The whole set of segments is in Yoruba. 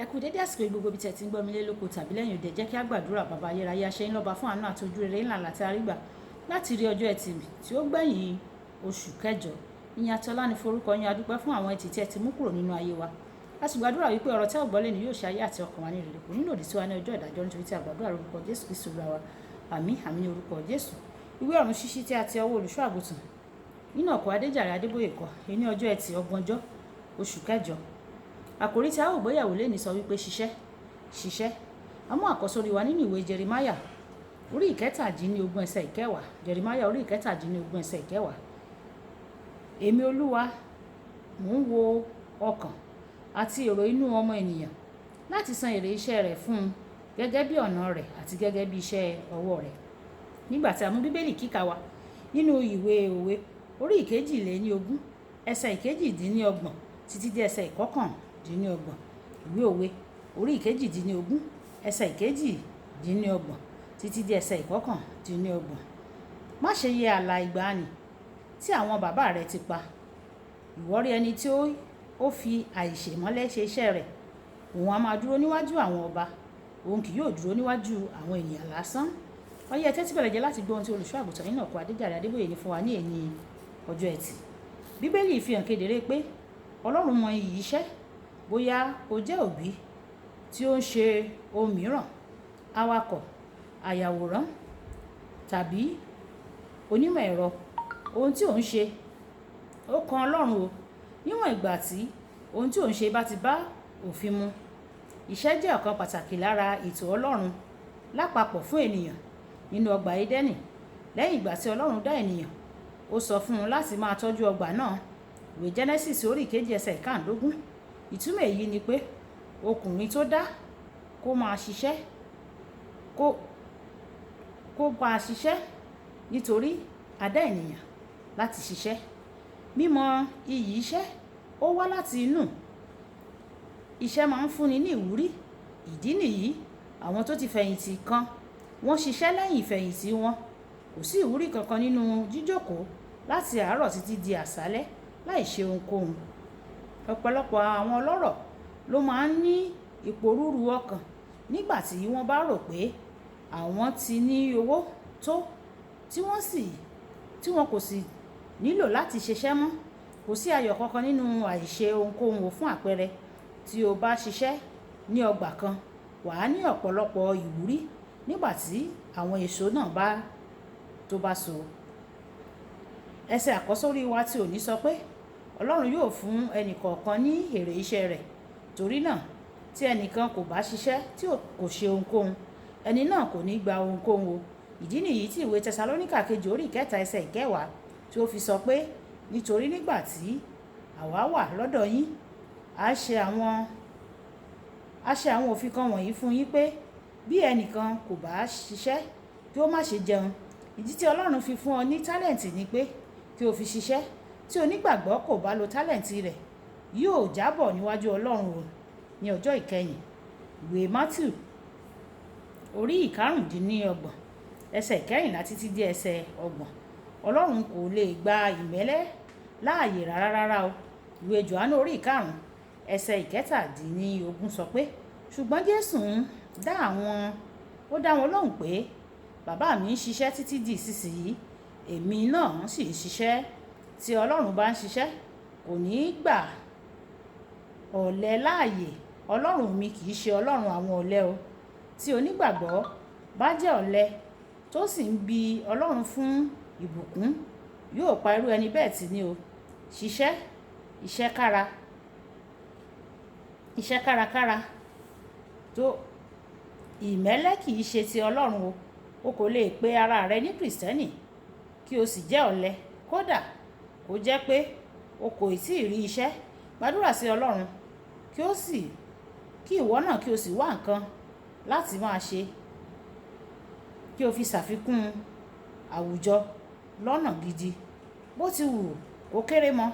Ẹ kú dédé àsìkò gbogbo ibi tí ẹ ti ń gbọ́ mi lé lóko tàbí lẹ́yìn òde. Jẹ́ kí a gbàdúrà. Bàbá ayérayé, aṣẹ́ yín lọ́ba fún àánú àti ojú rere ńlá láti arígbà láti rí ọjọ́ ẹtì tí ó gbẹ̀yìn oṣù kẹjọ. Ìyìn àti ọlá ni forúkọ yín. A dúpẹ́ fún àwọn ẹtì tí ẹ ti mú kúrò nínú ayé wa. A sì gbàdúrà wípé ọ̀rọ̀ tẹ́ ò gbọ́ lẹ́nu yóò ṣe ayé àti ọkàn wa ní rere, kò ní lòdì sí wa ní ọjọ́ ìdájọ́, nítorí tí a gbàdúrà lórúkọ Jésù Kristi Olúwa wa. Àmín àmín ní orúkọ Jésù. Ìwé ọ̀run ṣíṣí tí a ti ọwọ́ olùṣọ́ àgùntàn Enoch Adéjàre Adébóyè kọ ní ọjọ́ ẹtì ọgbọ̀njọ́ oṣù kẹjọ. Àkòrí tí a ó gbéyàwó lénìí sọ wípé ṣiṣẹ́. A mú àkọ́sórí wa nínú ìwé Jeremáyà orí ìkẹtàdínlógún ẹsẹ̀ ìkẹwàá. Jeremáyà orí ìkẹtàdínlógún ẹsẹ̀ ìkẹwàá. Èmi Olúwa mò ń wo ọkàn àti èrò inú ọmọ ènìyàn láti san èrè iṣẹ́ rẹ̀ fún un gẹ́gẹ́ bí ọ̀nà rẹ̀ àti gẹ́gẹ́ bí iṣẹ́ ọwọ́ rẹ̀. Nígbà tí a mú bíbélì kíkà wa nínú ìwé òwe orí ìkejìléníogún ẹsẹ̀ ìkejìdínlọ́gbọ̀n títí dé ẹsẹ̀ ìkọkàndínlọ́gbọ̀n. Ìwé òwe orí ìkejìdínlógún ẹsẹ̀ ìkejìdínlọ́gbọ̀n títí dé ẹsẹ̀ ìkọkàndínlọ́gbọ̀n. Má ṣe yẹ ààlà ìgbàanì tí àwọn bàbá rẹ ti pa. Ìwọ rí ẹni tí ó fi àìṣèmọ́lẹ̀ ṣe iṣẹ́ rẹ̀. Òun a máa dúró níwájú àwọn ọba, òun kì yóò dúró níwájú àwọn ènìyàn lásán. Ó yẹ tẹ́tí bẹ̀rẹ̀ jẹ́ láti gbọ́ ohun tí olùṣọ́ àgùntàn Enoch Adéjàre Adébóyè ní fún wa ní èní ọjọ́ ẹtì. Bíbélì fi hàn kedere pé Ọlọ́run mọ iyì iṣẹ́. Bóyá o jẹ́ òbí tí ó ń ṣe ohun mìíràn, awakọ̀, ayàwòrán tàbí onímọ̀ ẹ̀rọ, ohun tí ò ń ṣe ó kan Ọlọ́run o, níwọ̀n ìgbà tí ohun tí ò ń ṣe bá ti bá òfin mu. Iṣẹ́ jẹ́ ọ̀kan pàtàkì lára ètò Ọlọ́run lápapọ̀ fún ènìyàn. Nínú ọgbà Édẹ́nì, lẹ́yìn ìgbà tí Ọlọ́run dá ènìyàn, ó sọ fún un láti máa tọ́jú ọgbà náà. Ìwé Genesis orí ìkejì ẹsẹ̀ ìkàndógún. Ìtumọ̀ èyí ni pé ọkùnrin tó dá kó máa ṣiṣẹ́ nítorí a dá ènìyàn láti ṣiṣẹ́. Mímọ̀ iyì iṣẹ́ ó wá láti inú. Iṣẹ́ máa ń fúnni ní ìwúrí. Ìdí nìyí àwọn tó ti fẹ̀yìntì kan wọ́n ṣiṣẹ́ lẹ́yìn ìfẹ̀yìntì wọn. Kò sí ìwúrí kankan nínú jíjókòó láti àárọ̀ títí di àṣálẹ́ láì ṣe ohunkóhun. Ọ̀pọ̀lọpọ̀ àwọn ọlọ́rọ̀ ló máa ń ní ìpòrúru ọkàn nígbà tí wọ́n bá rò pé àwọn ti ní owó tó tí wọn kò sì nílò láti ṣiṣẹ́ mọ́. Kò sí ayọ̀ kankan nínú àìṣe ohunkóhun. Fún àpẹẹrẹ, tí o bá ṣiṣẹ́ ní ọgbà kan, wà á ní ọ̀pọ̀lọpọ̀ ìwúrí nígbà tí àwọn èso náà bá so. Ẹsẹ̀ àkọ́sórí wa tí òní sọ pé Ọlọ́run yóò fún ẹnìkọ̀ọ̀kan ní èrè iṣẹ́ rẹ̀. Torí náà, tí ẹnìkan kò bá ṣiṣẹ́ tí kò ṣe ohunkóhun, ẹni náà kò ní gba ohunkóhun o. Ìdí nìyí tí ìwé Tẹsalóníkà kejì orí ìkẹta ẹsẹ̀ ìkẹwàá tí ó fi sọ pé nítorí nígbà tí àwa wà lọ́dọ̀ yín, a ṣe àwọn òfin kan wọ̀nyí fún yín pé bí ẹnìkan kò bá ṣiṣẹ́ kí ó má ṣe jẹun. Ìdí tí Ọlọ́run fi fún ọ ní tálẹ̀ǹtì ni pé kí o fi ṣiṣẹ́. Tí onígbàgbọ́ kò bá lo tálẹ̀ǹtì rẹ̀, yóò jábọ̀ níwájú Ọlọ́run o ní ọjọ́ ìkẹyìn. Ìwé Mátíù orí ìkarùndínlọ́gbọ̀n ẹsẹ̀ ìkẹrìnlá títí dé ẹsẹ̀ ọgbọ̀n. Ọlọ́run kò lè gba ìmẹ́lẹ́ láàyè rárá o. Ìwé Jòhánù orí ìkarùn ẹsẹ̀ ìkẹtàdínlógún sọ pé ṣùgbọ́n Jésù ó dá wọn lóhùn pé bàbá mi ń ṣiṣẹ́ títí di ìsinsìnyí, èmi náà sì ń ṣiṣẹ́. Tí Ọlọ́run bá ń ṣiṣẹ́, kò ní gbà ọ̀lẹ láàyè. Ọlọ́run mi kì í ṣe Ọlọ́run àwọn ọ̀lẹ o. Tí onígbàgbọ́ bá jẹ́ ọ̀lẹ tó sì ń bi Ọlọ́run fún ìbùkún, yóò pa irú ẹni bẹ́ẹ̀ tì ní o. Iṣẹ́ kárakára tó ìmẹ́lẹ́ kì í ṣe ti Ọlọ́run o. O kò lè pe ara rẹ ní Kìrìsìtẹ́nì kí o sì jẹ́ ọ̀lẹ. Kódà kó jẹ́ pé o kò tíì rí iṣẹ́. Gbàdúrà sí Ọlọ́run kí ìwọ náà kí o sì wá nǹkan láti máa ṣe kí o fi ṣàfikún àwùjọ lọ́nà gidi. Bó ti wù kó kéré mọ́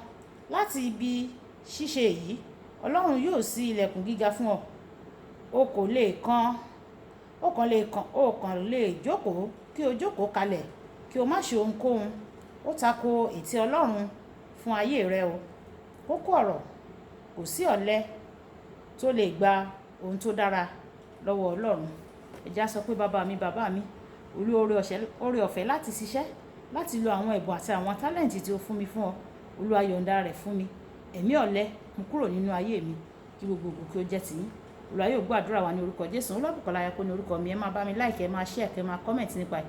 láti ibi ṣíṣe yìí, Ọlọ́run yóò ṣí ilẹ̀kùn gíga fún ọ. O kàn lè jókòó kí o jókòó kalẹ̀ kí o má ṣe ohunkóhun. Ó tako ètè Ọlọ́run fún ayé rẹ o. Kókó ọ̀rọ̀: kò sí ọ̀lẹ tó lè gba ohun tó dára lọ́wọ́ Ọlọ́run. Ẹ jẹ́ á sọ pé bàbá mi, olú oore ọ̀fẹ́ láti ṣiṣẹ́, láti lo àwọn ẹ̀bùn àti àwọn tálẹ́ǹtì tí ó fún mi fún ọ. Olúwa yọ̀ǹda rẹ̀ fún mi. Ẹ̀mí ọ̀lẹ mú kúrò nínú ayé mi, kí gbogbo ògo kí ó jẹ́ tiyín. Olúwa yóò gbọ́ àdúrà wa ní orúkọ Jésù. Olúwabùkọ́lá Ayákó ní orúkọ mi. Ẹ máa bá mi like, ẹ máa share, ẹ máa comment nípa ẹ̀,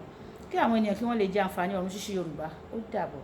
kí àwọn ènìyàn kí wọ́n lè jẹ àǹfààní ọ̀run ṣíṣí Yorùbá. Ó dàbọ̀.